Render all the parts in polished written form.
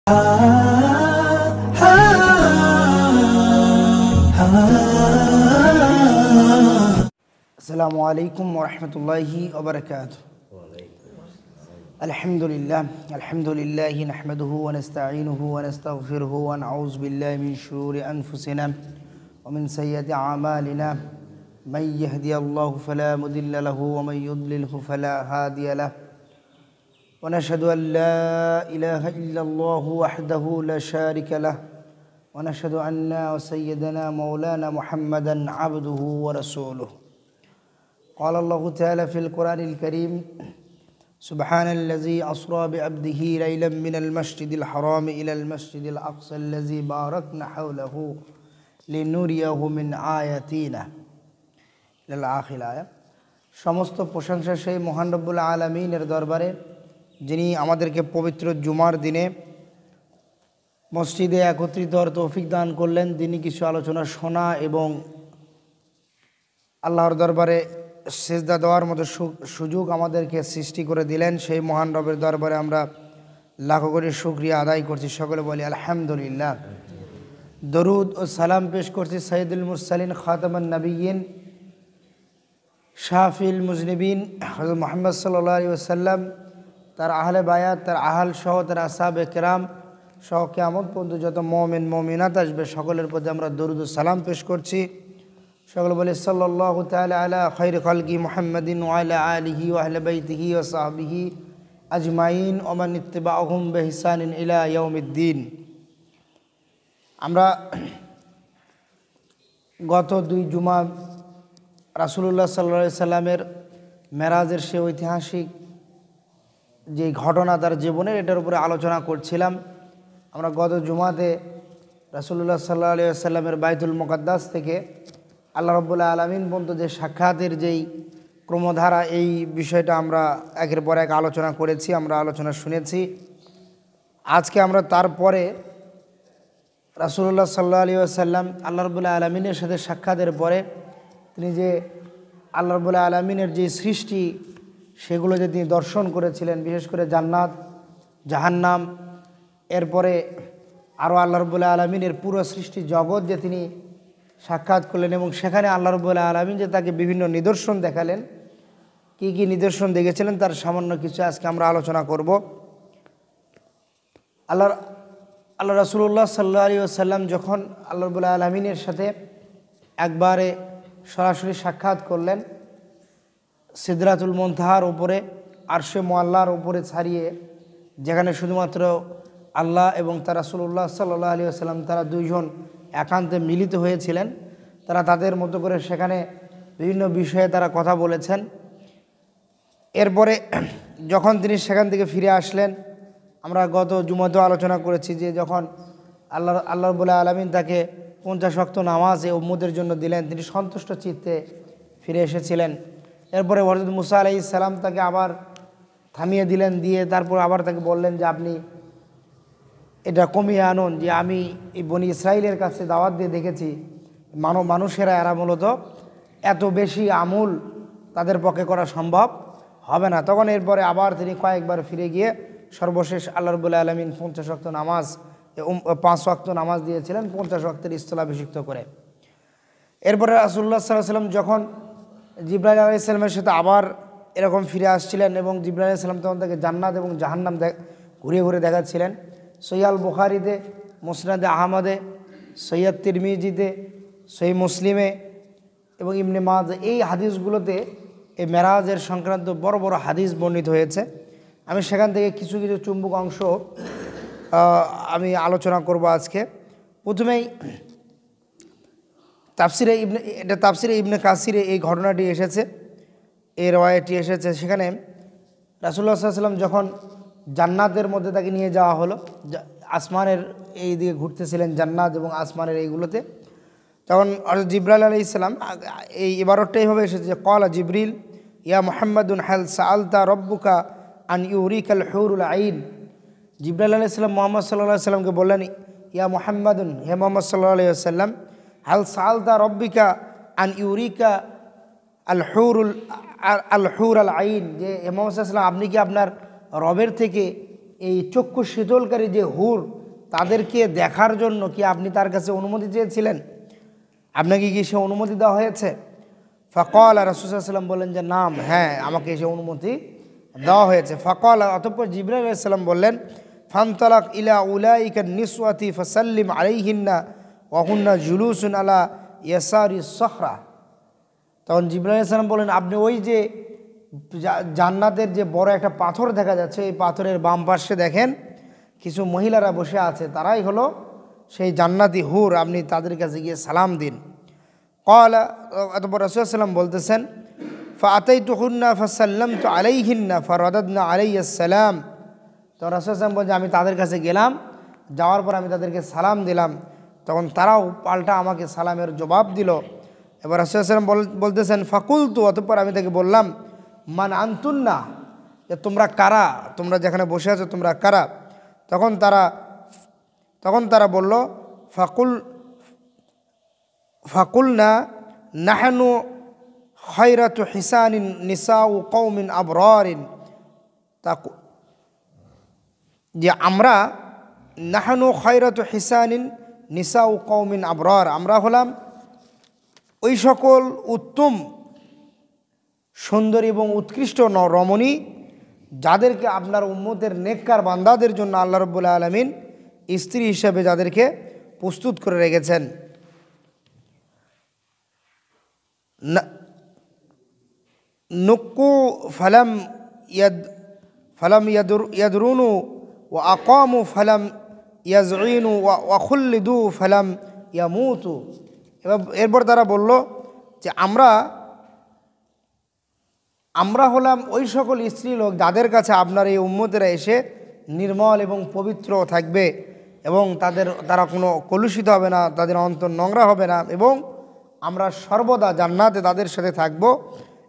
আসসালামু আলাইকুম ওয়া রাহমাতুল্লাহি ওয়া বারাকাতুহু। আলহামদুলিল্লাহি নাহমাদুহু ওয়া নাস্তাঈনুহু ওয়া নাস্তাগফিরুহু ওয়া নাউযু বিল্লাহি মিন শুরুরি আনফুসিনা ওয়া মিন সাইয়্যাতি আমালিনা। মান ইয়াহদিহিল্লাহু ফালা মুদিল্লা লাহু ওয়া মান ইউদ্লিলহু ফালা হাদিয়া লাহু। ওয়া নাশহাদু আন লা ইলাহা ইল্লাল্লাহু ওয়াহদাহু লা শারিকা লাহু ওয়া নাশহাদু আন্না সাইয়্যিদানা মাওলানা মুহাম্মাদান আবদুহু ওয়া রাসূলুহু। قال الله تعالى في القرآن الكريم: سبحان الذي أسرى بعبده ليلا من المسجد الحرام إلى المسجد الأقصى الذي باركنا حوله لنريه من آياتنا إلى الآخر آية। সমস্ত প্রশংসা সেই মহান রব্বুল আলামিনের দরবারে, যিনি আমাদেরকে পবিত্র জুমার দিনে মসজিদে একত্রিত হওয়ার তৌফিক দান করলেন। তিনি কিছু আলোচনা শোনা এবং আল্লাহর দরবারে সিজদা দেওয়ার মতো সুযোগ আমাদেরকে সৃষ্টি করে দিলেন। সেই মহান রবের দরবারে আমরা লাখো কোটি শুকরিয়া আদায় করছি। সকলে বলি আলহামদুলিল্লাহ। দরুদ ও সালাম পেশ করছি সাইয়্যিদুল মুরসালিন খাতামান নবিয়্যিন শাফিউল মুজনিবিন হযরত মুহাম্মদ সাল্লাল্লাহু আলাইহি ওয়াসাল্লাম, তার আহলে বায়াত, তার আহল সহ তার আসহাবে কেরাম সহ কিয়ামত পর্যন্ত যত মুমিন মুমিনাত আসবে সকলের প্রতি আমরা দরুদ ও সালাম পেশ করছি। সকলে বলে সাল্লাল্লাহু তাআলা আলা খায়রি খালকি মুহাম্মাদিন ওয়া আলা আলিহি ওয়া আহলি বাইতিহি ওয়া সাহবিহি আজমাইন ওয়া মান ইত্তাবাআহুম বিইহসানিন ইলা ইয়াউমিদ্দিন। আমরা গত দুই জুমা রাসূলুল্লাহ সাল্লাল্লাহু আলাইহি সাল্লামের মেরাজের সে ঐতিহাসিক যে ঘটনা তার জীবনের, এটার উপরে আলোচনা করছিলাম। আমরা গত জুমাতে রাসূলুল্লাহ সাল্লাল্লাহু আলাইহি সাল্লামের বাইতুল মুকাদ্দাস থেকে আল্লাহ রাব্বুল আলামিন পর্যন্ত যে সাক্ষাতের যেই ক্রমধারা, এই বিষয়টা আমরা একের পর এক আলোচনা করেছি, আমরা আলোচনা শুনেছি। আজকে আমরা তারপরে রাসূলুল্লাহ সাল্লাল্লাহু আলাইহি ওয়াসাল্লাম আল্লাহ রাব্বুল আলামিনের সাথে সাক্ষাতের পরে তিনি যে আল্লাহ রাব্বুল আলামিনের যে সৃষ্টি সেগুলো যে তিনি দর্শন করেছিলেন, বিশেষ করে জান্নাত, জাহান্নাম, এরপরে আরও আল্লাহ রাব্বুল আলামিনের পুরো সৃষ্টি জগৎ যে তিনি সাক্ষাৎ করলেন এবং সেখানে আল্লাহ রাব্বুল আলামিন যে তাকে বিভিন্ন নিদর্শন দেখালেন, কি কি নিদর্শন দেখেছিলেন তার সামান্য কিছু আজকে আমরা আলোচনা করব। আল্লাহ রাসূলুল্লাহ সাল্লাল্লাহু আলাইহি ওয়াসাল্লাম যখন আল্লাহ রাব্বুল আলামিনের সাথে একবারে সরাসরি সাক্ষাৎ করলেন, সিদরাতুল মুনতাহার উপরে, আরশে মুআল্লার উপরে ছাড়িয়ে, যেখানে শুধুমাত্র আল্লাহ এবং তার রাসূলুল্লাহ সাল্লাল্লাহু আলাইহি ওয়াসাল্লাম তারা দুইজন একান্তে মিলিত হয়েছিলেন, তারা তাদের মতো করে সেখানে বিভিন্ন বিষয়ে তারা কথা বলেছেন। এরপরে যখন তিনি সেখান থেকে ফিরে আসলেন, আমরা গত জুমাতেও আলোচনা করেছি যে যখন আল্লাহ রাব্বুল আলামিন তাকে 50 ওয়াক্ত নামাজ এই উম্মতের জন্য দিলেন, তিনি সন্তুষ্ট চিত্তে ফিরে এসেছিলেন। এরপরে হযরত মুসা আলাইহিস সালাম তাকে আবার থামিয়ে দিলেন, দিয়ে তারপর আবার তাকে বললেন যে আপনি এটা কমিয়ে আনুন, যে আমি এই বনি ইসরাইলের কাছে দাওয়াত দিয়ে দেখেছি মানুষেরা এরা মূলত এত বেশি আমল তাদের পক্ষে করা সম্ভব হবে না। তখন এরপরে আবার তিনি কয়েকবার ফিরে গিয়ে সর্বশেষ আল্লাহ রাব্বুল আলামিন 50 ওয়াক্ত নামাজ, 5 ওয়াক্ত নামাজ দিয়েছিলেন 50 ওয়াক্তের স্থলাভিষিক্ত করে। এরপরে রাসূলুল্লাহ সাল্লাল্লাহু আলাইহি ওয়াসাল্লাম যখন জিবরাইল আলাইহিস সালামের সাথে আবার এরকম ফিরে আসছিলেন এবং জিবরাইল আলাইহিস সালাম তখন তাকে জান্নাত এবং জাহান্নাম ঘুরে ঘুরে দেখাচ্ছিলেন। সহিহ আল বুখারীতে, মুসনাদে আহমদে, সহিহ তিরমিজিতে, সহিহ মুসলিমে এবং ইবনে মাজাহ, এই হাদিসগুলোতে এই মেরাজের সংক্রান্ত বড় বড় হাদিস বর্ণিত হয়েছে। আমি সেখান থেকে কিছু কিছু চুম্বক অংশ আমি আলোচনা করব আজকে। প্রথমেই তাফসিরে ইবনে কাসিরে এই ঘটনাটি এসেছে, এই রওয়ায়াতটি এসেছে। সেখানে রাসূলুল্লাহ সাল্লাল্লাহু আলাইহি ওয়াসাল্লাম যখন জান্নাতের মধ্যে তাকে নিয়ে যাওয়া হলো, আসমানের এই দিকে ঘুরতেছিলেন জান্নাত এবং আসমানের এইগুলোতে, তখন জিবরাইল আলাইহিস সালাম, এই ইবারতটা এইভাবে এসেছে যে ক্বালা জিবরিল ইয়া মুহাম্মাদুন হাল সাআলতা রাব্বুকা আন ইউরিকাল হুরুল আইন। জিবরাইল আলাইহিস সালাম মুহাম্মদ সাল্লাল্লাহু আলাইহি ওয়াসাল্লামকে বললেন, ইয়া মুহাম্মাদুন, হে মুহাম্মদ সাল্লাল্লাহু আলাইহি ওয়াসাল্লাম, হাল সাআলতা রাব্বিকা আন ইউরিকা আল হুর আল আইন, যে হে মুহাম্মদ সাল্লাল্লাহু আলাইহি ওয়াসাল্লাম আপনি কি আপনার রবের থেকে এই চক্ষু শীতলকারী যে হুর তাদেরকে দেখার জন্য কি আপনি তার কাছে অনুমতি চেয়েছিলেন? আপনাকে কি সে অনুমতি দেওয়া হয়েছে? ফাকাল রাসূল সাল্লাল্লাহু আলাইহি ওয়াসাল্লাম বললেন যে নাম, হ্যাঁ আমাকে সে অনুমতি দেওয়া হয়েছে। ফাকাল, অতঃপর জিবরাইল আলাইহিস সালাম বললেন ফানতালাক ইলা উলাইকা নিসওয়াতি ফাসাল্লিম আলাইহিন্না ওয়া হুন্না জুলুসুন আলা ইয়াসারি সখরা। তখন জিবরাইল আলাইহিস সালাম বললেন আপনি ওই যে জান্নাতের যে বড় একটা পাথর দেখা যাচ্ছে, এই পাথরের বাম পাশে দেখেন কিছু মহিলারা বসে আছে, তারাই হলো সেই জান্নাতি হুর, আপনি তাদের কাছে গিয়ে সালাম দিন। ক্বালা, অতঃপর রাসূল সাল্লাল্লাহু আলাইহি ওয়াসাল্লাম বলতেছেন ফাআতাইতুহুন্না ফাসাল্লামতু আলাইহিন্না ফারাদাদনা আলাইয়াস সালাম। তো রাসূল সাল্লাল্লাহু আলাইহি ওয়াসাল্লাম বলেন আমি তাদের কাছে গেলাম, যাওয়ার পর আমি তাদেরকে সালাম দিলাম, তখন তারাও পাল্টা আমাকে সালামের জবাব দিল। এবার রাসূল সাল্লাল্লাহু আলাইহি ওয়াসাল্লাম বলতেছেন ফাকুলতু, অতঃপর আমি তাকে বললাম মান আনতুন্না, যে তোমরা কারা, তোমরা যেখানে বসে আছো তোমরা কারা? তখন তারা বলল ফাকুলনা নাহনু খায়রাতু হিসানিন নিসাউ কওমিন আবরারিন, যে আমরা নাহনু খায়রাতু হিসানিন নিসাউ কওমিন আবরার, আমরা হলাম ওই সকল উত্তম সুন্দরী এবং উৎকৃষ্ট রমণী যাদেরকে আপনার উম্মতের নেককার বান্দাদের জন্য আল্লাহ রাব্বুল আলামিন স্ত্রী হিসেবে যাদেরকে প্রস্তুত করে রেখেছেন। নুক্কু ফালাম ইয়াদরুনু ওয়া আকামু ফালাম ইয়াজঈনু ওয়া খুল্লিদু ফালাম ইয়ামুতু। এরপর তারা বলল যে আমরা হলাম ওই সকল স্ত্রী লোক যাদের কাছে আপনার এই উম্মতেরা এসে নির্মল এবং পবিত্র থাকবে এবং তারা কোনো কলুষিত হবে না, তাদের অন্তর নোংরা হবে না, এবং আমরা সর্বদা জান্নাতে তাদের সাথে থাকব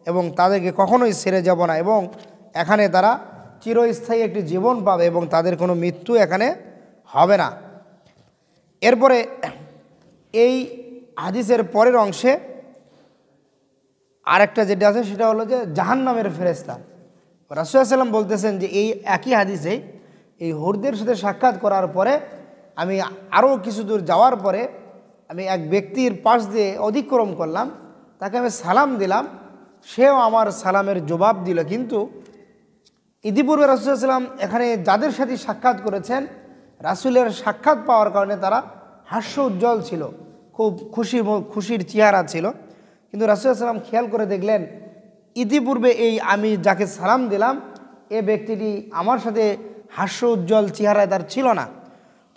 এবং তাদেরকে কখনোই ছেড়ে যাব না, এবং এখানে তারা চিরস্থায়ী একটি জীবন পাবে এবং তাদের কোনো মৃত্যু এখানে হবে না। এরপরে এই হাদিসের পরের অংশে আরেকটা যেটা আছে সেটা হলো যে জাহান্নামের ফেরেশতা। রাসূল সাল্লাল্লাহু আলাইহি ওয়াসাল্লাম বলতেছেন যে এই একই হাদিসে এই হুরদের সাথে সাক্ষাৎ করার পরে আমি আরও কিছু দূর যাওয়ার পরে আমি এক ব্যক্তির পাশ দিয়ে অতিক্রম করলাম, তাকে আমি সালাম দিলাম, সেও আমার সালামের জবাব দিল। কিন্তু ইতিপূর্বে রাসূল সাল্লাল্লাহু আলাইহি ওয়াসাল্লাম এখানে যাদের সাথে সাক্ষাৎ করেছেন, রাসূলের সাক্ষাৎ পাওয়ার কারণে তারা হাস্য উজ্জ্বল ছিল, খুব খুশির চেহারা ছিল। কিন্তু রাসূল সাল্লাল্লাহু আলাইহি ওয়াসাল্লাম খেয়াল করে দেখলেন ইতিপূর্বে এই আমি যাকে সালাম দিলাম এ ব্যক্তিটি আমার সাথে হাস্য উজ্জ্বল চেহারায় তার ছিল না।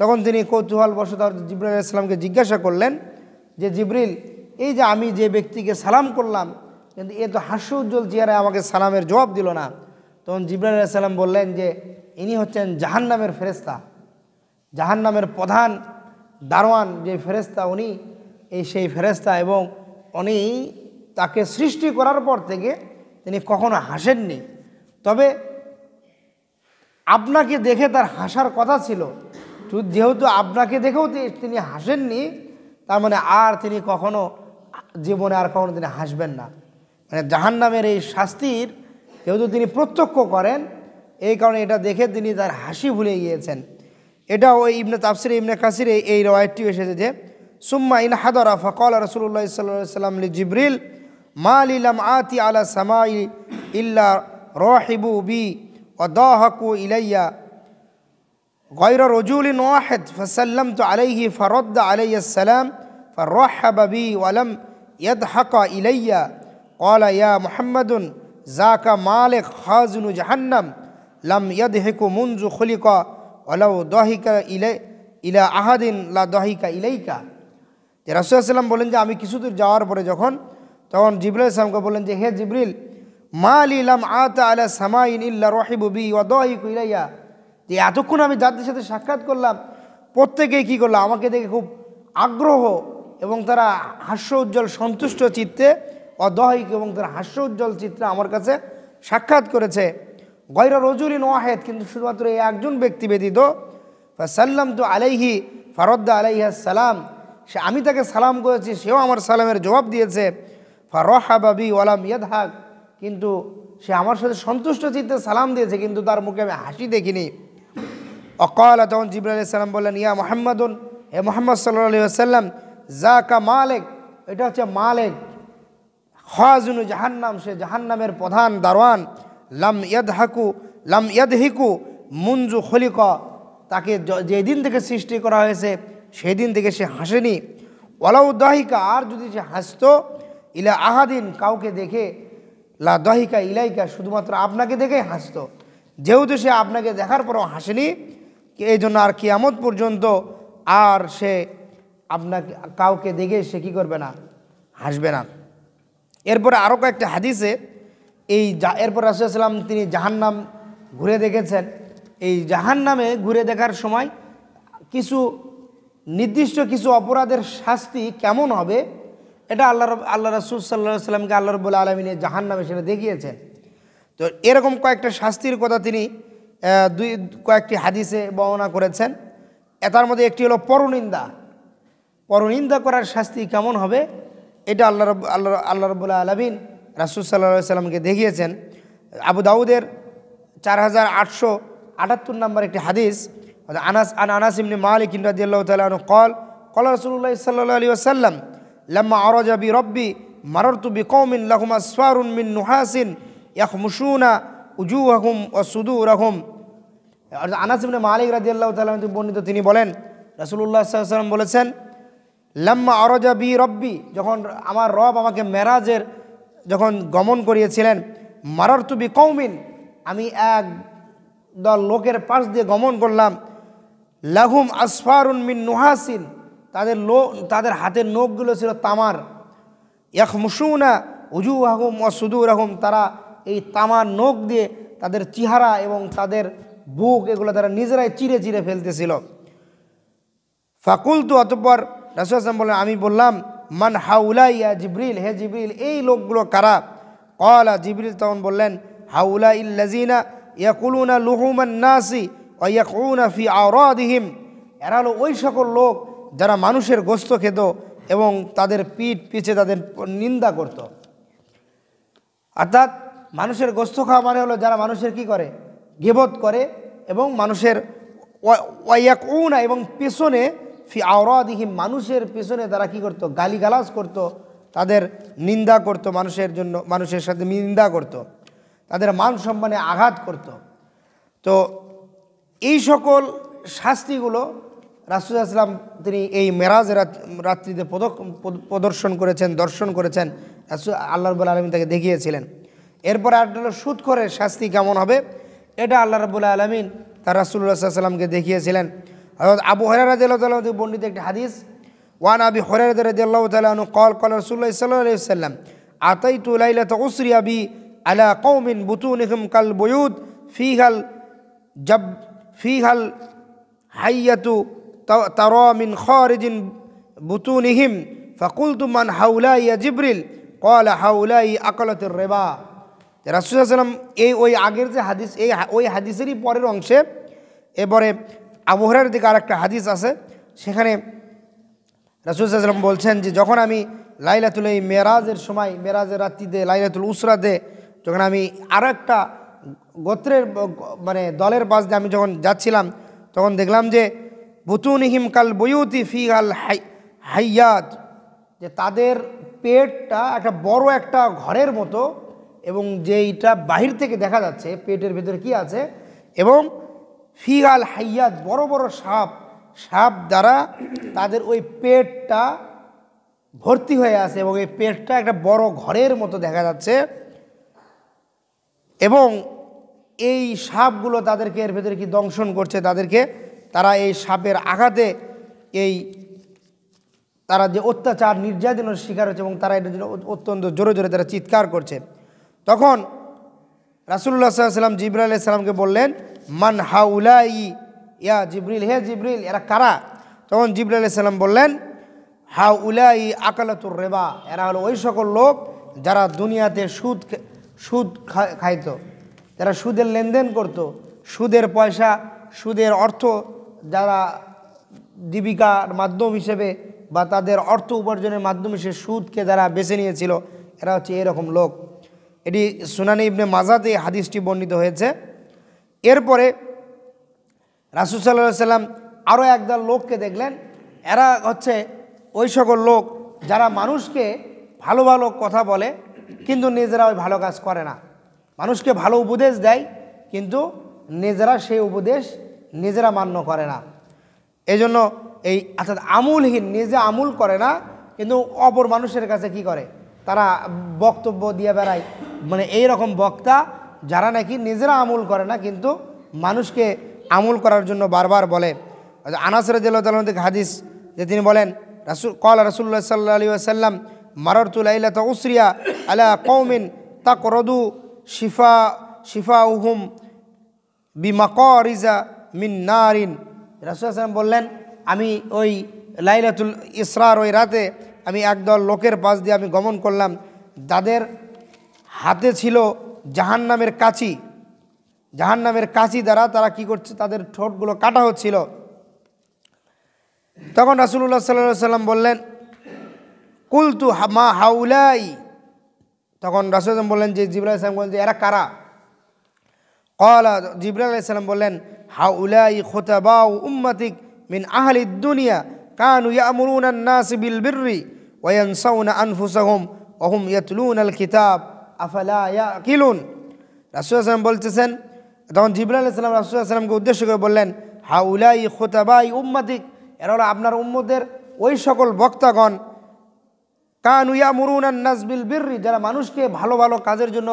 তখন তিনি কৌতূহলবশত জিবরিল আলাইহিস সালামকে জিজ্ঞাসা করলেন যে জিবরিল, এই যে আমি যে ব্যক্তিকে সালাম করলাম কিন্তু এ তো হাস্য উজ্জ্বল চেহারায় আমাকে সালামের জবাব দিল না। তখন জিবরিল আলাইহিস সালাম বললেন যে ইনি হচ্ছেন জাহান্নামের ফেরেশতা, জাহান্নামের প্রধান দারোয়ান যে ফেরেশতা, উনি সেই ফেরেশতা, এবং উনি তাকে সৃষ্টি করার পর থেকে তিনি কখনো হাসেননি। তবে আপনাকে দেখে তার হাসার কথা ছিল, যেহেতু আপনাকে দেখেও তিনি হাসেননি, তার মানে আর তিনি কখনো জীবনে আর কখনো তিনি হাসবেন না। মানে জাহান্নামের এই শাস্তির যেহেতু তিনি প্রত্যক্ষ করেন, এই কারণে এটা দেখে তিনি তার হাসি ভুলে গিয়েছেন। এটা ওই তাফসিরে ইবনে কাসির এই রওয়ায়াতটি এসেছে যে সুম্মা ইন হাদারা ফাকালা রাসূলুল্লাহ সাল্লাল্লাহু আলাইহি ওয়াসাল্লাম লিজিবরিল মা লি লাম আতি আলা সামাই ইল্লা রাহিবু বি ওয়া দাহাকু ইলাইয়া গায়রা রাজুলিন ওয়াহিদ ফাসাল্লামতু আলাইহি ফারাদ্দা আলাইয়া আসসালাম ফারাহাবা বি ওয়া লাম ইয়াদহাকা ইলাইয়া ক্বালা ইয়া মুহাম্মাদুন যাকা মালিক খাজিনু জাহান্নাম লাম ইয়াদহিকু মুনযু খুলিকা ওয়ালাউ দাহিকা ইলা আহাদিন লা দাহিকা ইলাইকা। যে রাসূল সাল্লাল্লাহু আলাইহি ওয়াসাল্লাম বলেন যে আমি কিছু দূর যাওয়ার পরে তখন জিবরিল আলাইহিস সালামকে বললেন যে হে জিবরিল, মা লি লাম আতা আলা সামাইন ইল্লা রাহিবু বি ওয়া দাহিকু ইলাইয়া, যে এতক্ষণ আমি যাদের সাথে সাক্ষাৎ করলাম প্রত্যেকেই কী করলো, আমাকে দেখে খুব আগ্রহ এবং তারা হাস্য উজ্জ্বল সন্তুষ্ট চিত্তে অদহিক এবং তারা হাস্য উজ্জ্বল চিত্রে আমার কাছে সাক্ষাৎ করেছে। গায়রা রাজুলিন ওয়াহিদ, কিন্তু শুধুমাত্র এই একজন ব্যক্তি ব্যতীত, ফাসাল্লামতু আলাইহি ফারাদ্দা আলাইহি আসসালাম, সে আমি তাকে সালাম করেছি, সেও আমার সালামের জবাব দিয়েছে। ফারাহাবা বি ওয়া লাম ইয়াদহাক, কিন্তু সে আমার সাথে সন্তুষ্ট চিত্তে সালাম দিয়েছে কিন্তু তার মুখে আমি হাসি দেখিনি। অকালা, তখন জিবরাইল আলাইহিস সালাম বললেন, ইয়া মুহাম্মাদুন, হে মুহাম্মদ সাল্লাল্লাহু আলাইহি ওয়াসাল্লাম, যাকা মালিক, এটা হচ্ছে মালিক, খাজুনু জাহান্নাম, সে জাহান্নামের প্রধান দারোয়ান, লাম ইয়াদহিকু মুনজু খলিকা, তাকে যেদিন থেকে সৃষ্টি করা হয়েছে সেই দিন থেকে সে হাসেনি। ওয়ালাউ দাহিকা, আর যদি সে হাসতো, ইলা আহাদিন, কাউকে দেখে, লা দাহিকা ইলাইকা, শুধুমাত্র আপনাকে দেখেই হাসতো। যেহেতু সে আপনাকে দেখার পরও হাসেনি, এই জন্য আর কিয়ামত পর্যন্ত আর সে আপনাকে কাউকে দেখে সে কী করবে না, হাসবে না। এরপরে আরও কয়েকটা হাদিসে এরপর রাসূল সাল্লাল্লাহু আলাইহি ওয়াসাল্লাম তিনি জাহান্নাম ঘুরে দেখেছেন। এই জাহান্নামে ঘুরে দেখার সময় কিছু নির্দিষ্ট কিছু অপরাধের শাস্তি কেমন হবে, এটা আল্লাহ রাসূল সাল্লাল্লাহু আলাইহি ওয়াসাল্লামকে আল্লাহ রাব্বুল আলামিন জাহান্নামে সেটা দেখিয়েছেন। তো এরকম কয়েকটা শাস্তির কথা তিনি কয়েকটি হাদিসে বর্ণনা করেছেন। তার মধ্যে একটি হলো পরনিন্দা। পরনিন্দা করার শাস্তি কেমন হবে, এটা আল্লাহ রাব্বুল আলামিন রাসূল সাল্লাল্লাহু আলাইহি ওয়াসাল্লামকে দেখিয়েছেন। আবু দাউদের 4878 নম্বর একটি হাদিস, আনাস ইবনে মালিক রাদিয়াল্লাহু তাআলা আনহু قال قال رسول الله صلى الله عليه وسلم لما عرج بربي مررت بقوم لهم أسفار من نحاس يخمشون وجوههم وصدورهم। আনাস ইবনে মালিক রাদিয়াল্লাহু তাআলা আনহু বর্ণিত, তিনি বলেন রাসূলুল্লাহ সাল্লাল্লাহু আলাইহি ওয়াসাল্লাম বলেছেন, লাম্মা আরাজা বি রব্বি, যখন আমার রব আমাকে মেরাজের যখন গমন করিয়েছিলেন, মারারতু বি কওমিন, আমি এক দল লোকের পাশ দিয়ে গমন করলাম, লাহুম আসফারুন মিন নুহাসিন, তাদের হাতের নখগুলো ছিল তামার, ইয়াখমুশুনা উজুহাহুম ওয়া সুদুরহুম, তারা এই তামার নখ দিয়ে তাদের চেহারা এবং তাদের বুক এগুলো তারা নিজেরাই চিরে চিরে ফেলতেছিল। ফাকুলতু, অতঃপর রাসূল সাল্লাল্লাহু আলাইহি ওয়াসাল্লাম বললেন, আমি বললাম, মান হাউলাই ইয়া জিবরিল, হে জিবরিল, এই লোকগুলো কারা? ক্বালা, জিবরিল তখন বললেন, হাউলাইল লাযিনা ইয়াকুলুনা লুহুমান নাসি ওয়া ইয়াকুনা ফি আওরাদিহিম, এরা হলো ওই সকল লোক যারা মানুষের গোশত খেত এবং তাদের পিছে তাদের নিন্দা করত। অর্থাৎ মানুষের গোশত খাওয়া মানে হলো যারা মানুষের কি করে, গীবত করে এবং মানুষের ওয়া ইয়াকুনা, এবং পেছনে ফি আওরাদিহিম, মানুষের পেছনে তারা কি করত, গালিগালাজ করত, তাদের নিন্দা করত, মানুষের সাথে নিন্দা করত, তাদের মান সম্মানে আঘাত করত। তো এই সকল শাস্তিগুলো রাসূল সাল্লাল্লাহু আলাইহি ওয়াসাল্লাম তিনি এই মেরাজের রাত্রিতে দর্শন করেছেন, আল্লাহ রাব্বুল আলামিন তাকে দেখিয়েছিলেন। এরপর আর হলো সুদখোরের শাস্তি কেমন হবে, এটা আল্লাহ রাব্বুল আলামিন তার রাসূলুল্লাহ সাল্লাল্লাহু আলাইহি ওয়াসাল্লামকে দেখিয়েছিলেন। আবু হুরায়রা রাদিয়াল্লাহু তাআলা থেকে বর্ণিত একটি হাদিস, ওয়ান আবি হুরায়রা রাদিয়াল্লাহু তাআলা আনহু قال قال رسول الله صلى الله عليه وسلم আতাইতু লাইলাতা উসরি বি আলা কওমিন বুতুনিহিম কাল বুয়ুত ফিহাল হাইয়াতু তারা মিন খারিজিন বুতুনিহিম ফাকুলতু মান হাউলাই ইয়া জিবরিল قال হাউলাই আকালাতুর রিবা। রাসূল সাল্লাল্লাহু আলাইহি ওয়াসাল্লাম ওই আগের যে হাদিস, ওই হাদিসেরই পরের অংশে এবারে আবু হুরায়রার দিকে আরেকটা হাদিস আছে, সেখানে রাসূল সাল্লাল্লাহু আলাইহি ওয়াসাল্লাম বলছেন যে যখন আমি লাইলাতুল মেরাজের সময়, মেরাজের রাত্রিতে লাইলাতুল উসরাতে যখন আমি আরও একটা গোত্রের দলের পাশ দিয়ে আমি যখন যাচ্ছিলাম, তখন দেখলাম যে বুতুনিহিম কাল বুয়ুতি ফিহাল হাইয়াত, যে তাদের পেটটা একটা বড় একটা ঘরের মতো, এবং যেইটা বাহির থেকে দেখা যাচ্ছে পেটের ভেতরে কি আছে, এবং ফিহাল হাইয়াত, বড় বড় সাপ দ্বারা তাদের ওই পেটটা ভর্তি হয়ে আছে, এবং এই পেটটা একটা বড় ঘরের মতো দেখা যাচ্ছে, এবং এই সাপগুলো তাদেরকে এর ভেতরে কি দংশন করছে, তারা এই সাপের আঘাতে তারা যে অত্যাচার নির্যাতনের শিকার হচ্ছে, এবং তারা এটার জন্য অত্যন্ত জোরে জোরে তারা চিৎকার করছে। তখন রাসূলুল্লাহ সাল্লাল্লাহু আলাইহি ওয়াসাল্লাম জিবরাইল আলাইহিস সালামকে বললেন, মান হাউলাই ইয়া জিবরিল, হে জিবরিল, এরা কারা? তখন জিবরাইল আলাইহিস সালাম বললেন, হাউলাই আকালাতুর রিবা, এরা হলো ওই সকল লোক যারা দুনিয়াতে সুদ খাইত, যারা সুদের লেনদেন করত, সুদের পয়সা, সুদের অর্থ যারা জীবিকার মাধ্যম হিসেবে বা তাদের অর্থ উপার্জনের মাধ্যম হিসেবে সুদকে যারা বেছে নিয়েছিল, এরা হচ্ছে এরকম লোক। এটি সুনানে ইবনে মাজাতে হাদিসটি বর্ণিত হয়েছে। এরপরে রাসূল সাল্লাল্লাহু আলাইহি সাল্লাম আরও একদল লোককে দেখলেন, এরা হচ্ছে ওই সকল লোক যারা মানুষকে ভালো ভালো কথা বলে কিন্তু নিজেরা ওই ভালো কাজ করে না। মানুষকে ভালো উপদেশ দেয় কিন্তু নিজেরা সেই উপদেশ নিজেরা মান্য করে না। এই জন্য এই অর্থাৎ আমুলহীন, নিজে আমুল করে না কিন্তু অপর মানুষের কাছে কি করে, তারা বক্তব্য দিয়ে বেড়ায়। মানে এই রকম বক্তা যারা নাকি নিজেরা আমুল করে না কিন্তু মানুষকে আমুল করার জন্য বারবার বলে। আনাস রাদিয়াল্লাহু তাআলা থেকে হাদিস যে তিনি বলেন, রাসূলুল্লাহ সাল্লাল্লাহু আলাইহি ওয়াসাল্লাম মারারতু লাইলাতা উসরিয়া আলা কওমিন তাকরাদু শিফাউহুম বিমাকারিজা মিন নারিন। রাসূলুল্লাহ সাল্লাল্লাহু আলাইহি ওয়াসাল্লাম বললেন, আমি ওই লাইলাতুল ইসরার ওই রাতে আমি একদল লোকের পাশ দিয়ে আমি গমন করলাম, যাদের হাতে ছিল জাহান্নামের কাঁচি। জাহান্নামের কাঁচি দ্বারা তারা কি করছে, তাদের ঠোঁটগুলো কাটা হচ্ছিল। তখন রাসূলুল্লাহ সাল্লাল্লাহু আলাইহি ওয়াসাল্লাম বললেন, কুলতু মা হাউলাই। তখন রাসূল বললেন যে জিবরাইল আলাইহিস সালাম বললেন যে এরা কারা? ক্বালা, জিবরাইল আলাইহিস সালাম বললেন, হাউলাই খুতাবাউ উম্মাতিক মিন আহলিদ দুনিয়া কানু ইয়ামুরুনা আন-নাস বিল বিররি ওয়া ইয়ানসাউনা আনফুসাহুম ওয়া হুম ইয়াতলুনাল কিতাব আফালা ইয়াকিলুন। রাসূল সাল্লাল্লাহু বলতেছেন, তখন জিবরাইল আলাইহিস সালাম রাসূল সাল্লাল্লাহু আলাইহি ওয়াসাল্লামকে উদ্দেশ্য করে বললেন, হাউলাই খুতাবাই উম্মাতিক, এরা হলো আপনার উম্মতের ওই সকল বক্তাগণ, কানু ইয়ামুরুনা আন-নাস বিল বিররি, যারা মানুষকে ভালো ভালো কাজের জন্য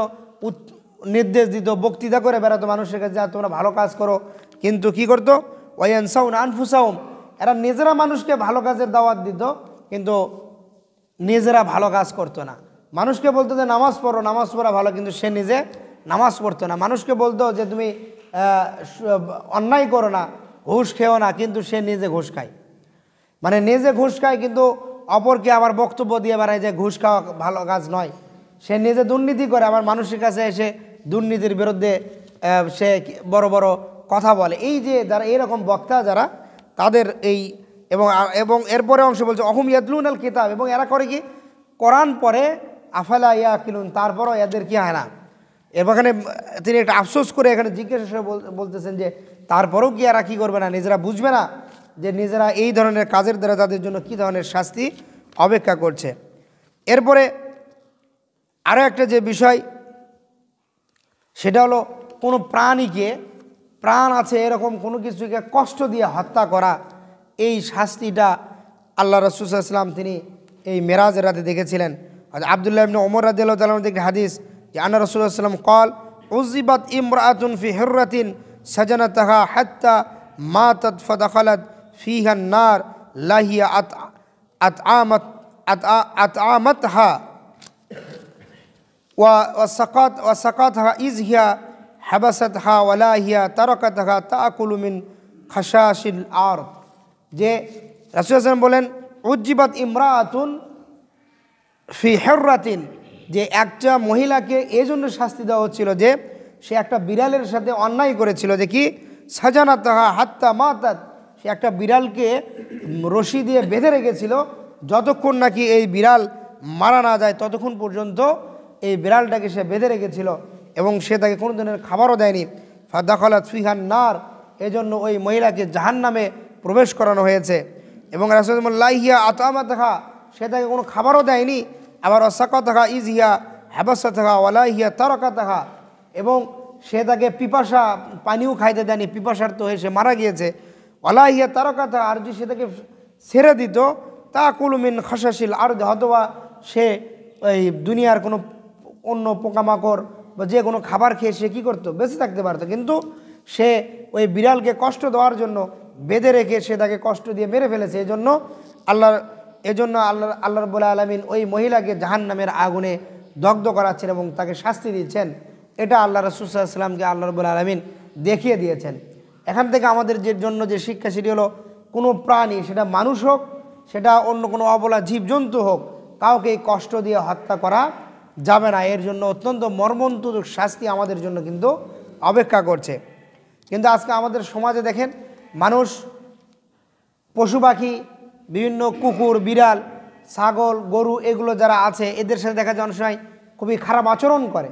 নির্দেশ দিত, বক্তৃতা করে বেড়াতো মানুষের কাছে, যা তোমরা ভালো কাজ করো, কিন্তু কি করতো, ওয়া ইয়ানসাউনা আনফুসাহুম, এরা নিজেরা মানুষকে ভালো কাজের দাওয়াত দিত কিন্তু নিজেরা ভালো কাজ করতো না। মানুষকে বলতো যে নামাজ পড়ো, নামাজ পড়া ভালো, কিন্তু সে নিজে নামাজ পড়তো না। মানুষকে বলতো যে তুমি অন্যায় করো না, ঘুষ খেও না, কিন্তু সে নিজে ঘুষ খায়। মানে নিজে ঘুষ খায় কিন্তু অপরকে আবার বক্তব্য দিয়ে বেড়ায় যে ঘুষ খাওয়া ভালো কাজ নয়। সে নিজে দুর্নীতি করে, আবার মানুষের কাছে এসে দুর্নীতির বিরুদ্ধে সে বড় বড় কথা বলে। এই যে যারা এইরকম বক্তা যারা, তাদের এই এবং এরপরে অংশ বলছে অহুম ইয়াতলুনাল কিতাব, এবং এরা করে কি, কোরআন পড়ে, আফালা ইয়াকিলুন, তারপরও এদের কি হয় না। এখানে তিনি একটা আফসোস করে এখানে জিজ্ঞাসা বলতেছেন যে তারপরেও কি এরা কী করবে না, নিজেরা বুঝবে না যে নিজেরা এই ধরনের কাজের দ্বারা তাদের জন্য কী ধরনের শাস্তি অপেক্ষা করছে। এরপরে আরও একটা যে বিষয়, সেটা হলো কোনো প্রাণীকে, প্রাণ আছে এরকম কোনো কিছুকে কষ্ট দিয়ে হত্যা করা, এই শাস্তিটা আল্লাহ রাসূল সাল্লাল্লাহু আলাইহি ওয়াসাল্লাম তিনি এই মেরাজের রাতে দেখেছিলেন। আব্দুল্লাহ ইবনে ওমর রাদিয়াল্লাহু তাআলা থেকে হাদিস যে আন্না রাসূলুল্লাহ সাল্লাল্লাহু আলাইহি ওয়াসাল্লাম ক্বাল উযিবাত ইমরাআতুন ফি হিররাতিন সাজানাতাহা হাত্তা মাতাত ফাদাখালাত ফিহা আন-নার লাহিয়া আতআমাতহা ওয়া সাকাতহা ইয হিয়া হাবাসাতহা ওয়ালা হিয়া তারাকাতহা তাআকুলু মিন খাশাশিল আরদ। যে রাসূলুল্লাহ সাল্লাল্লাহু আলাইহি ওয়াসাল্লাম বলেন, উজ্জিবাত ইমরাআতুন ফি হিররাতিন, যে একটা মহিলাকে এই জন্য শাস্তি দেওয়া হচ্ছিল যে সে একটা বিড়ালের সাথে অন্যায় করেছিল, যে কি, সাজানাতাহা হাত্তা মাতাত, সে একটা বিড়ালকে রশি দিয়ে বেঁধে রেখেছিল, যতক্ষণ নাকি এই বিড়াল মারা না যায় ততক্ষণ পর্যন্ত এই বিড়ালটাকে সে বেঁধে রেখেছিল, এবং সে তাকে কোনো ধরনের খাবারও দেয়নি। ফাদাখালাত ফিহান নার, এজন্য ওই মহিলাকে জাহান্নামে প্রবেশ করানো হয়েছে। এবং রাসূলুল্লাহ লাহিয়া আতআমাতহা, সে তাকে কোনো খাবারও দেয়নি। আবার অসাকাতহা ইয হিয়া হাবাসাতহা ওয়ালা হিয়া তারাকাতহা, এবং সে তাকে পিপাসা পানিও খাইতে দেয়নি, পিপাসার্ত হয়ে সে মারা গিয়েছে। ওয়ালা হিয়া তারাকাতহা, আর যদি সে তাকে ছেড়ে দিত, তাকুলু মিন খাশাশিল আরদ, অথবা সে ওই দুনিয়ার কোনো অন্য পোকামাকড় বা যে কোনো খাবার খেয়ে সে কী করতো, বেঁচে থাকতে পারতো, কিন্তু সে ওই বিড়ালকে কষ্ট দেওয়ার জন্য বেঁধে রেখে সে তাকে কষ্ট দিয়ে মেরে ফেলেছে। আল্লাহ রাব্বুল আলামিন ওই মহিলাকে জাহান্নামের আগুনে দগ্ধ করাচ্ছেন এবং তাকে শাস্তি দিচ্ছেন। এটা আল্লাহ রাসূল সাল্লাল্লাহু আলাইহি ওয়াসাল্লামকে আল্লাহ রাব্বুল আলামিন দেখিয়ে দিয়েছেন। এখান থেকে আমাদের যে জন্য যে শিক্ষা, সেটি হলো কোনো প্রাণী, সেটা মানুষ হোক, সেটা অন্য কোনো অবলা জীবজন্তু হোক, কাউকে কষ্ট দিয়ে হত্যা করা যাবে না। এর জন্য অত্যন্ত মর্মন্তুদ শাস্তি আমাদের জন্য কিন্তু অপেক্ষা করছে। কিন্তু আজকে আমাদের সমাজে দেখেন, মানুষ পশু পাখি, বিভিন্ন কুকুর, বিড়াল, ছাগল, গরু, এগুলো যারা আছে, এদের সাথে দেখা যায় অনেক সময় খুবই খারাপ আচরণ করে।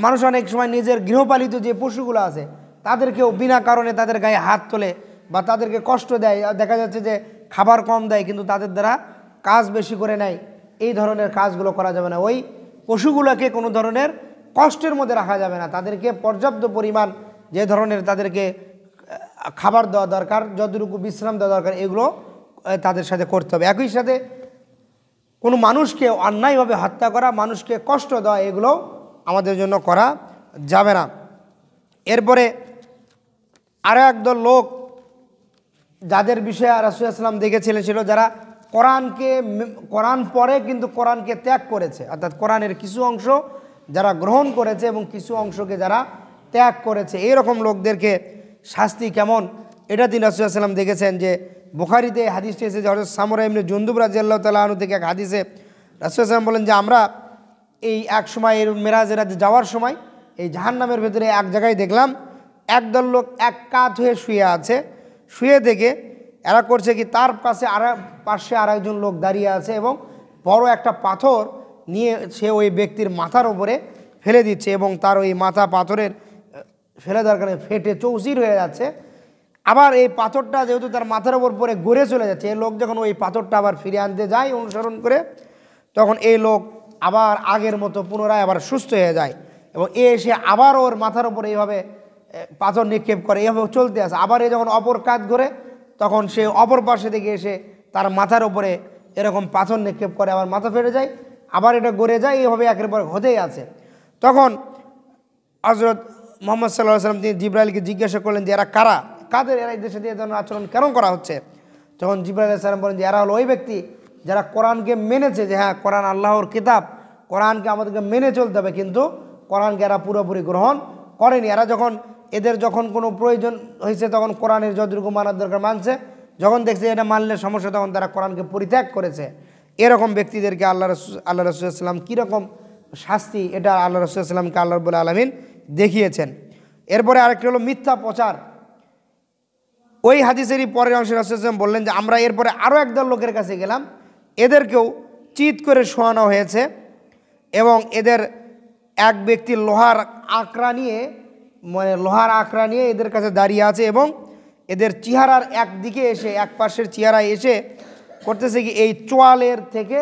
মানুষ অনেক সময় নিজের গৃহপালিত যে পশুগুলো আছে তাদেরকেও বিনা কারণে তাদের গায়ে হাত তোলে বা তাদেরকে কষ্ট দেয়, দেখা যাচ্ছে যে খাবার কম দেয় কিন্তু তাদের দ্বারা কাজ বেশি করে নেয়, এই ধরনের কাজগুলো করা যাবে না। ওই পশুগুলোকে কোনো ধরনের কষ্টের মধ্যে রাখা যাবে না, তাদেরকে পর্যাপ্ত পরিমাণ যে ধরনের তাদেরকে খাবার দেওয়া দরকার, যতটুকু বিশ্রাম দেওয়া দরকার, এগুলো তাদের সাথে করতে হবে। একই সাথে কোনো মানুষকে অন্যায়ভাবে হত্যা করা, মানুষকে কষ্ট দেওয়া, এগুলো আমাদের জন্য করা যাবে না। এরপরে আরও একদল লোক যাদের বিষয়ে রাসূল সাল্লাল্লাহু আলাইহি ওয়াসাল্লাম দেখেছিলেন ছিল যারা কোরআন পড়ে কিন্তু কোরআনকে ত্যাগ করেছে, অর্থাৎ কোরআনের কিছু অংশ যারা গ্রহণ করেছে এবং কিছু অংশকে যারা ত্যাগ করেছে, এইরকম লোকদেরকে শাস্তি কেমন এটা তিনি রাসূল সাল্লাল্লাহু আলাইহি ওয়াসাল্লাম দেখেছেন। যে বুখারীতে হাদিসটি এসেছে যে হযরত সামুরা ইবনে জুনদুব রাদিয়াল্লাহু তাআলা আনহু থেকে এক হাদিসে রাসূল সাল্লাল্লাহু আলাইহি ওয়াসাল্লাম বলেন যে আমরা এই এক সময় মেরাজের রাতে যাওয়ার সময় এই জাহান্নামের ভেতরে এক জায়গায় দেখলাম একদল লোক এক কাত হয়ে শুয়ে আছে, শুয়ে থেকে এরা করছে কি তার পাশে আর একজন লোক দাঁড়িয়ে আছে এবং বড় একটা পাথর নিয়ে সে ওই ব্যক্তির মাথার উপরে ফেলে দিচ্ছে এবং তার ওই মাথা পাথরের ফেলে দেওয়ার কারণে ফেটে চৌচির হয়ে যাচ্ছে। আবার এই পাথরটা যেহেতু তার মাথার উপর পরে গড়ে চলে যাচ্ছে, এই লোক যখন ওই পাথরটা আবার ফিরে আনতে যায় অনুসরণ করে, তখন এই লোক আবার আগের মতো পুনরায় আবার সুস্থ হয়ে যায় এবং এসে আবার ওর মাথার উপরে এইভাবে পাথর নিক্ষেপ করে, এইভাবে চলতে আসে। আবার এ যখন অপর কাজ করে তখন সে অপর পাশে থেকে এসে তার মাথার উপরে এরকম পাথর নিক্ষেপ করে, আবার মাথা ফেটে যায়, আবার এটা গড়ে যায়, এইভাবে একের পর হতেই আছে। তখন হযরত মুহাম্মদ সাল্লাল্লাহু আলাইহি ওয়াসাল্লাম তিনি জিবরাইলকে জিজ্ঞাসা করলেন যে এরা কারা, কাদের এরা এদের সাথে এই ধরনের আচরণ কেন করা হচ্ছে? তখন জিবরাইল আলাইহিস সালাম বলেন যে এরা হলো ওই ব্যক্তি যারা কোরআনকে মেনেছে, যে হ্যাঁ কোরআন আল্লাহর কিতাব, কোরআনকে আমাদেরকে মেনে চলতে হবে, কিন্তু কোরআনকে এরা পুরোপুরি গ্রহণ করেনি। এরা এদের যখন কোনো প্রয়োজন হয়েছে তখন কোরআনের যতটুকু মানার দরকার মানছে, যখন দেখছে এটা মানলে সমস্যা তখন তারা কোরআনকে পরিত্যাগ করেছে। এরকম ব্যক্তিদেরকে আল্লাহ রাসূল সাল্লাল্লাহু আলাইহি ওয়াসাল্লাম কীরকম শাস্তি, এটা আল্লাহ রাসূল সাল্লাল্লাহু আলাইহি ওয়াসাল্লামকে আল্লাহ রাব্বুল আলামিন দেখিয়েছেন। এরপরে আরেকটি হলো মিথ্যা প্রচার। ওই হাদিসেরই পরের অংশে রাসূল সাল্লাল্লাহু আলাইহি ওয়াসাল্লাম বললেন যে আমরা এরপরে আরও একদল লোকের কাছে গেলাম, এদেরকেও চিৎ করে শোয়ানো হয়েছে এবং এদের এক ব্যক্তি লোহার আঁকড়া নিয়ে এদের কাছে দাঁড়িয়ে আছে এবং এদের চেহারার একদিকে এসে, এক পাশের চেহারায় এসে করতেছে কি এই চোয়ালের থেকে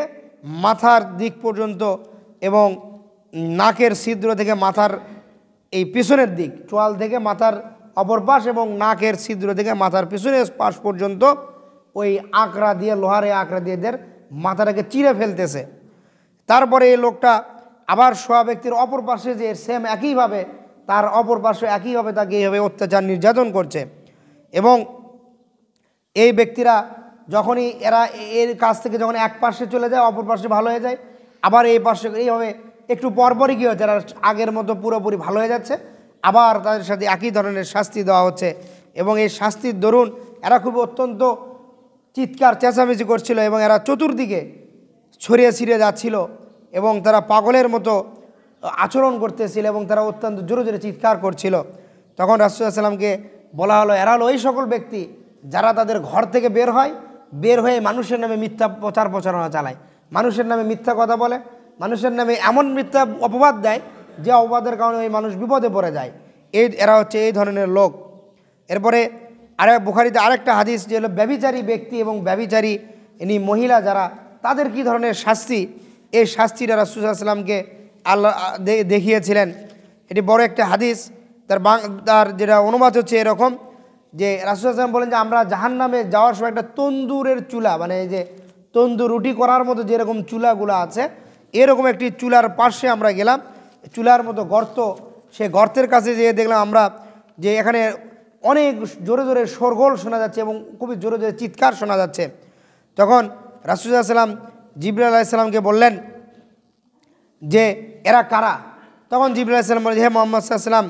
মাথার দিক পর্যন্ত এবং নাকের ছিদ্র থেকে মাথার এই পিছনের দিক, চোয়াল থেকে মাথার অপর পাশ এবং নাকের ছিদ্র থেকে মাথার পিছনের পাশ পর্যন্ত ওই আঁকড়া দিয়ে, লোহারে আঁকড়া দিয়ে এদের মাথাটাকে চিরে ফেলতেছে। তারপরে এই লোকটা আবার শোয়া ব্যক্তির অপর পাশে যে সেম একইভাবে তার অপর পাশে একইভাবে তাকে এইভাবে অত্যাচার নির্যাতন করছে এবং এই ব্যক্তিরা যখনই এরা এর কাছ থেকে যখন এক পাশে চলে যায় অপর পাশে ভালো হয়ে যায়, আবার এই পাশে এইভাবে একটু পরপরই কী হচ্ছে, এরা আগের মতো পুরোপুরি ভালো হয়ে যাচ্ছে, আবার তাদের সাথে একই ধরনের শাস্তি দেওয়া হচ্ছে এবং এই শাস্তির দরুন এরা খুব অত্যন্ত চিৎকার চেঁচামেচি করছিল এবং এরা চতুর্দিকে ছড়িয়ে ছিঁড়ে যাচ্ছিল এবং তারা পাগলের মতো আচরণ করতেছিল এবং তারা অত্যন্ত জোরে জোরে চিৎকার করছিল। তখন রাসূল সাল্লাল্লাহু আলাইহি ওয়াসাল্লামকে বলা হলো এরা হলো ওই সকল ব্যক্তি যারা তাদের ঘর থেকে বের হয়ে মানুষের নামে মিথ্যা প্রচারণা চালায়, মানুষের নামে মিথ্যা কথা বলে, মানুষের নামে এমন মিথ্যা অপবাদ দেয় যে অপবাদের কারণে ওই মানুষ বিপদে পড়ে যায়। এরা হচ্ছে এই ধরনের লোক। এরপরে বুখারীতে আরেকটা হাদিস যে হলো ব্যভিচারী ব্যক্তি এবং ব্যভিচারী ইনি মহিলা যারা, তাদের কি ধরনের শাস্তি, এই শাস্তিটা রাসূল সাল্লাল্লাহু আলাইহি ওয়াসাল্লামকে আল্লাহ দেখিয়েছিলেন। এটি বড় একটা হাদিস। তার যেটা অনুবাদ হচ্ছে এরকম যে রাসূল সাল্লাল্লাহু আলাইহি ওয়াসাল্লাম বলেন যে আমরা জাহান্নামে যাওয়ার সময় একটা তন্দুরের চুলা, মানে এই যে তন্দুর রুটি করার মতো যেরকম চুলাগুলো আছে এরকম একটি চুলার পাশে আমরা গেলাম, চুলার মতো গর্ত, সে গর্তের কাছে যেয়ে দেখলাম আমরা যে এখানে অনেক জোরে জোরে শোরগোল শোনা যাচ্ছে এবং খুবই জোরে জোরে চিৎকার শোনা যাচ্ছে। তখন রাসূল সাল্লাল্লাহু আলাইহি ওয়াসাল্লাম জিবরাইল আলাইহিস সালামকে বললেন যে এরা কারা? তখন জিবরাইল আলাইহিস সালাম বললেন হে মুহাম্মদ সাল্লাল্লাহু আলাইহি ওয়াসাল্লাম,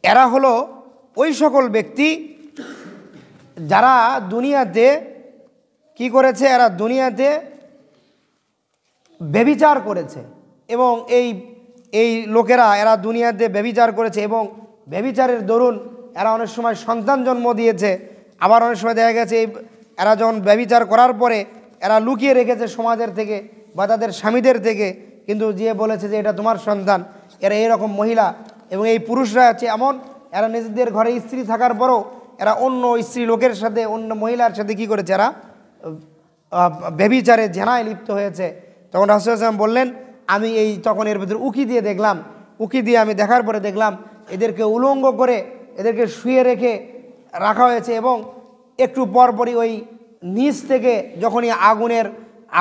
এরা হলো ওই সকল ব্যক্তি যারা দুনিয়াতে কি করেছে, এরা দুনিয়াতে ব্যভিচার করেছে এবং এই লোকেরা এরা দুনিয়াতে ব্যভিচার করেছে এবং ব্যভিচারের দরুন এরা অনেক সময় সন্তান জন্ম দিয়েছে, আবার অনেক সময় দেখা গেছে এরা যখন ব্যভিচার করার পরে এরা লুকিয়ে রেখেছে সমাজের থেকে বা তাদের স্বামীদের থেকে, কিন্তু যে বলেছে যে এটা তোমার সন্তান, এরা এরকম মহিলা এবং এই পুরুষরা আছে এমন, এরা নিজেদের ঘরে স্ত্রী থাকার পরও এরা অন্য স্ত্রী লোকের সাথে, অন্য মহিলার সাথে কি করেছে, এরা ব্যভিচারে জেনায় লিপ্ত হয়েছে। তখন রাসূল সাল্লাল্লাহু আলাইহি ওয়াসাল্লাম বললেন, আমি এই তখন এর ভিতরে উকি দিয়ে দেখলাম, উকি দিয়ে আমি দেখার পরে দেখলাম এদেরকে উলঙ্গ করে এদেরকে শুয়ে রেখে রাখা হয়েছে, এবং একটু পরপরই ওই নিচ থেকে যখনই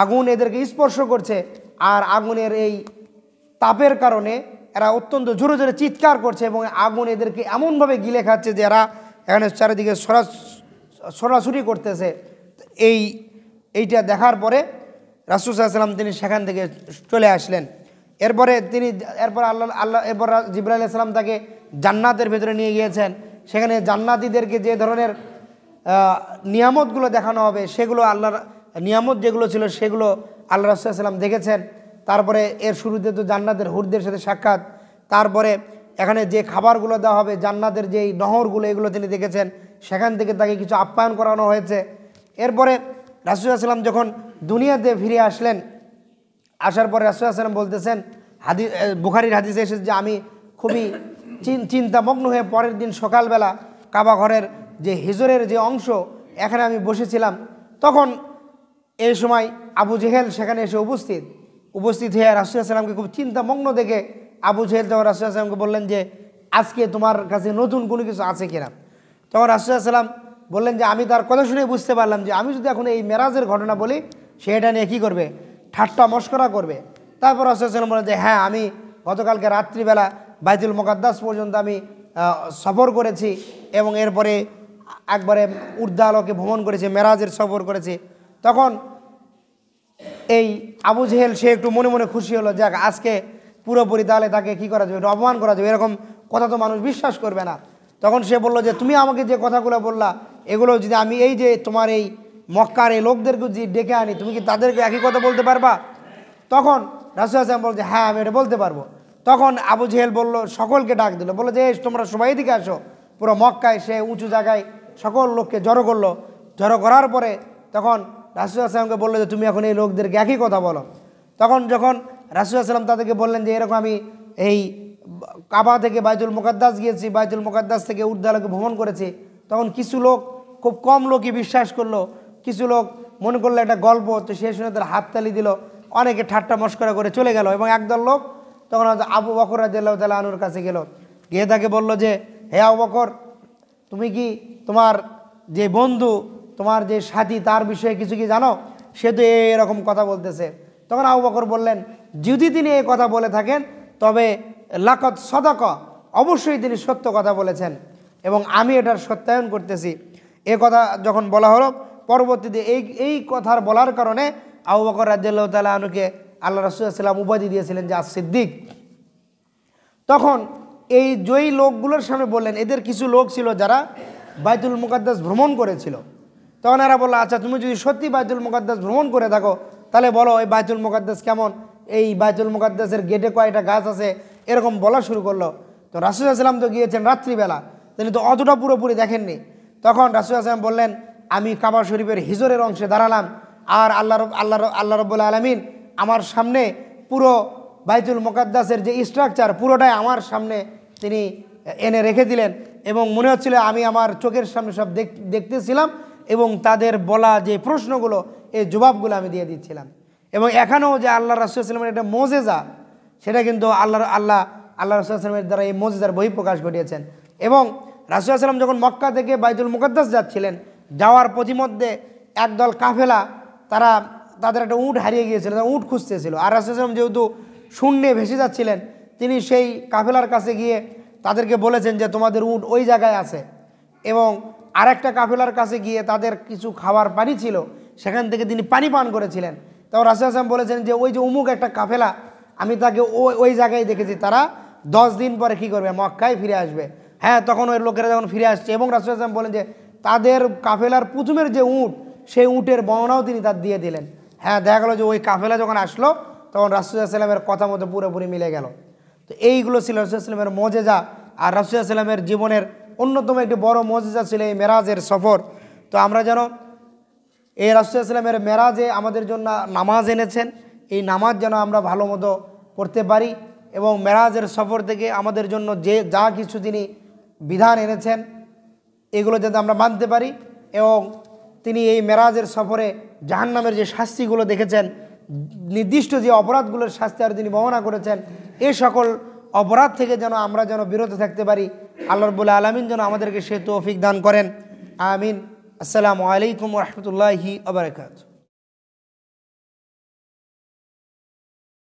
আগুন এদেরকে স্পর্শ করছে, আর আগুনের এই তাপের কারণে এরা অত্যন্ত জোরে জোরে চিৎকার করছে, এবং আগুন এদেরকে এমনভাবে গিলে খাচ্ছে যে এরা এখানে চারিদিকে ছড়াছড়ি করতেছে। এইটা দেখার পরে রাসূল সাল্লাল্লাহু আলাইহি ওয়াসাল্লাম তিনি সেখান থেকে চলে আসলেন। এরপর জিবরাইল আলাইহিস সালাম তাকে জান্নাতের ভেতরে নিয়ে গিয়েছেন। সেখানে জান্নাতীদেরকে যে ধরনের নিয়ামতগুলো দেখানো হবে, সেগুলো আল্লাহর নিয়ামত যেগুলো ছিল সেগুলো আল্লাহ রাসূল সাল্লাল্লাহু আলাইহি ওয়াসাল্লাম দেখেছেন। তারপরে এর শুরুতে তো জান্নাতের হুরদের সাথে সাক্ষাৎ, তারপরে এখানে যে খাবারগুলো দেওয়া হবে, জান্নাতের যেই নহরগুলো, এগুলো তিনি দেখেছেন। সেখান থেকে তাকে কিছু আপ্যায়ন করানো হয়েছে। এরপরে রাসূল সাল্লাল্লাহু আলাইহি ওয়াসাল্লাম যখন দুনিয়াতে ফিরে আসলেন, আসার পরে রাসূল সাল্লাল্লাহু আলাইহি ওয়াসাল্লাম বলতেছেন, বুখারীর হাদিসে এসেছে যে আমি খুবই চিন্তামগ্ন হয়ে পরের দিন সকালবেলা কাবা ঘরের যে হিজরের যে অংশ, এখানে আমি বসেছিলাম। তখন এই সময় আবু জেহেল সেখানে এসে উপস্থিত হয়ে রাসূল সাল্লাল্লাহু আলাইহি ওয়াসাল্লামকে খুব চিন্তামগ্ন দেখে আবু জেহেল তখন রাসূল সাল্লাল্লাহু আলাইহি ওয়াসাল্লামকে বললেন যে, আজকে তোমার কাছে নতুন কোনো কিছু আছে কিনা। তখন রাসূল সাল্লাল্লাহু আলাইহি ওয়াসাল্লাম বললেন যে, আমি তার কথা শুনে বুঝতে পারলাম যে আমি যদি এখন এই মেরাজের ঘটনা বলি, সে এটা নিয়ে কী করবে, ঠাট্টা মশকরা করবে। তারপর রাসূল সাল্লাল্লাহু আলাইহি ওয়াসাল্লাম বললেন যে, হ্যাঁ, আমি গতকালকে রাত্রিবেলা বাইতুল মুকাদ্দাস পর্যন্ত আমি সফর করেছি, এবং এরপরে একবারে ঊর্ধ্বালোকে ভ্রমণ করেছি, মেরাজের সফর করেছি। তখন এই আবু জেহেল সে একটু মনে মনে খুশি হলো, যাক আজকে পুরোপুরি তাহলে তাকে কী করা যাবে, একটু অপমান করা যাবে, এরকম কথা তো মানুষ বিশ্বাস করবে না। তখন সে বলল যে, তুমি আমাকে যে কথাগুলো বললা, এগুলো যদি আমি এই যে তোমার এই মক্কার এই লোকদেরকে যদি ডেকে আনি, তুমি কি তাদেরকে একই কথা বলতে পারবা? তখন রাসূল সাল্লাল্লাহু আলাইহি ওয়াসাল্লাম বলছে, হ্যাঁ, আমি এটা বলতে পারবো। তখন আবু জেহেল বলল, সকলকে ডাক দিল, বললো যে তোমরা সবাই এদিকে আসো। পুরো মক্কায় সে উঁচু জায়গায় সকল লোককে জড়ো করলো। জড়ো করার পরে তখন রাসূল সাল্লাল্লাহু আলাইহি ওয়াসাল্লামকে বললো যে, তুমি এখন এই লোকদেরকে একই কথা বলো। তখন যখন রাসূল সাল্লাল্লাহু আলাইহি ওয়াসাল্লাম তাদেরকে বললেন যে, এরকম আমি এই কাবা থেকে বাইতুল মুকাদ্দাস গিয়েছি, বাইতুল মুকাদ্দাস থেকে ঊর্ধ্বালোকে ভ্রমণ করেছি, তখন কিছু লোক, খুব কম লোকই বিশ্বাস করলো, কিছু লোক মনে করলো একটা গল্প, তো সে শুনে তার হাততালি দিল, অনেকে ঠাট্টা মশকরা করে চলে গেল। এবং একদল লোক তখন আবু বকর রাদিয়াল্লাহু তাআলা আনহুর কাছে গেল, গিয়ে তাকে বলল যে, হে আবু বকর, তুমি কি তোমার যে বন্ধু, তোমার যে সাথী, তার বিষয়ে কিছু কি জানো? সে তো এরকম কথা বলতেছে। তখন আবু বকর বললেন, যদি তিনি এই কথা বলে থাকেন তবে লাকাত সাদাকা, অবশ্যই তিনি সত্য কথা বলেছেন, এবং আমি এটার সত্যায়ন করতেছি। এ কথা যখন বলা হলো, পরবর্তীতে এই কথার বলার কারণে আবু বকর রাদিয়াল্লাহু তাআলা আনহুকে আল্লাহ রাসূল সাল্লাল্লাহু আলাইহি ওয়াসাল্লাম উপাধি দিয়েছিলেন যে as-সিদ্দিক। তখন এই জয়ী লোকগুলোর সামনে বললেন, এদের কিছু লোক ছিল যারা বাইতুল মুকাদ্দাস ভ্রমণ করেছিল। তখন এরা বললো, আচ্ছা, তুমি যদি সত্যি বাইতুল মুকাদ্দাস ভ্রমণ করে থাকো, তাহলে বলো এই বাইতুল মুকাদ্দাস কেমন, এই বাইতুল মুকাদ্দাসের গেটে কয়টা গাছ আছে, এরকম বলা শুরু করলো। তো রাসূল সাল্লাল্লাহু আলাইহি ওয়াসাল্লাম তো গিয়েছেন রাত্রিবেলা, তিনি তো অতটা পুরোপুরি দেখেননি। তখন রাসূল সাল্লাল্লাহু আলাইহি ওয়াসাল্লাম বললেন, আমি কাবা শরীফের হিজরের অংশে দাঁড়ালাম, আর আল্লাহ রাব্বুল আলামিন আমার সামনে পুরো বাইতুল মুকাদ্দাসের যে স্ট্রাকচার পুরোটাই আমার সামনে তিনি এনে রেখে দিলেন, এবং মনে হচ্ছিল আমি আমার চোখের সামনে সব দেখতেছিলাম, এবং তাদের বলা যে প্রশ্নগুলো, এই জবাবগুলো আমি দিয়ে দিচ্ছিলাম। এবং এখানেও যে আল্লাহ রাসূল সাল্লাল্লাহু আলাইহি ওয়াসাল্লামের একটা মোজেজা, সেটা কিন্তু আল্লাহ রাসূল সাল্লাল্লাহু আলাইহি ওয়াসাল্লামের দ্বারা এই মোজেজার বহিঃপ্রকাশ ঘটিয়েছেন। এবং রাসূল সাল্লাল্লাহু আলাইহি ওয়াসাল্লাম যখন মক্কা থেকে বাইতুল মুকাদ্দাস যাচ্ছিলেন, যাওয়ার পথিমধ্যে একদল কাফেলা, তাদের একটা উট হারিয়ে গিয়েছিল, তারা উট খুঁজতেছিল। আর রাসূল সাল্লাল্লাহু আলাইহি ওয়াসাল্লাম যেহেতু শূন্যে ভেসে যাচ্ছিলেন, তিনি সেই কাফেলার কাছে গিয়ে তাদেরকে বলেছেন যে তোমাদের উট ওই জায়গায় আছে। এবং আরেকটা কাফেলার কাছে গিয়ে তাদের কিছু খাবার পানি ছিল, সেখান থেকে তিনি পানি পান করেছিলেন। তাও রাসূল সাল্লাল্লাহু আলাইহি ওয়াসাল্লাম বলেছেন যে ওই যে উমুক একটা কাফেলা, আমি তাকে ওই জায়গায় দেখেছি, তারা 10 দিন পরে কী করবে, মক্কায় ফিরে আসবে। হ্যাঁ, তখন ওই লোকেরা যখন ফিরে আসছে, এবং রাসূল সাল্লাল্লাহু আলাইহি ওয়াসাল্লাম বলেন যে তাদের কাফেলার প্রথমের যে উট, সেই উটের বর্ণনাও তিনি তার দিয়ে দিলেন। হ্যাঁ, দেখা গেল যে ওই কাফেলা যখন আসলো, তখন রাসূল সাল্লাল্লাহু আলাইহি ওয়াসাল্লামের কথা মতো পুরোপুরি মিলে গেল। তো এইগুলো ছিল রাসূল সাল্লাল্লাহু আলাইহি ওয়াসাল্লামের মোজেজা। আর রাসূল সাল্লাল্লাহু আলাইহি ওয়াসাল্লামের জীবনের অন্যতম একটি বড় মোজেজা ছিল এই মেরাজের সফর। তো আমরা যেন এই রাসূল সাল্লাল্লাহু আলাইহি ওয়াসাল্লামের মেরাজে আমাদের জন্য নামাজ এনেছেন, এই নামাজ যেন আমরা ভালো মতো পড়তে পারি, এবং মেরাজের সফর থেকে আমাদের জন্য যে যা কিছু তিনি বিধান এনেছেন এগুলো যাতে আমরা মানতে পারি, এবং তিনি এই মেরাজের সফরে জাহান্নামের যে শাস্তিগুলো দেখেছেন, নির্দিষ্ট যে অপরাধগুলোর শাস্তি আর তিনি বর্ণনা করেছেন, এই সকল অপরাধ থেকে যেন আমরা যেন বিরত থাকতে পারি। আল্লাহ রাব্বুল আলামিন যেন আমাদেরকে সে তৌফিক দান করেন। আমিন। আসসালামু আলাইকুম ওয়া রাহমাতুল্লাহি ওয়া বারাকাতুহু।